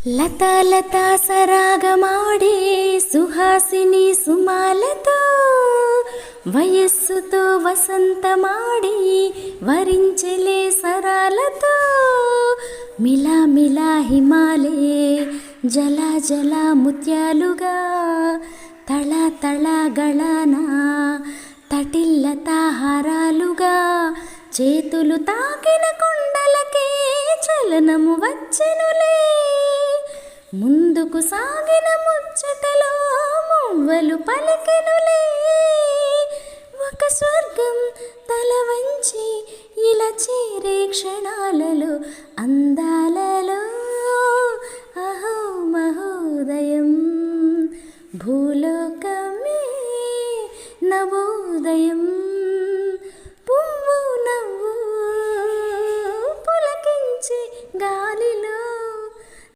లతా లతా సరాగమాడే సుహాసిని సుమాలతో వయస్సుతో వసంతమాడి వరించెలే సరాలతో మిలా మిలా హిమాలే జల జల ముత్యాలుగా తళ తళ గళన తటిల్లతా హారాలుగా చేతులు తాకిన కుండలకే చలనము వచ్చెనులే ముందుకు సాగిన ముచ్చటలో మువ్వలు పలికెనులే ఒక స్వర్గం తల వంచి ఇలా చేరే క్షణాలలో అందాలలో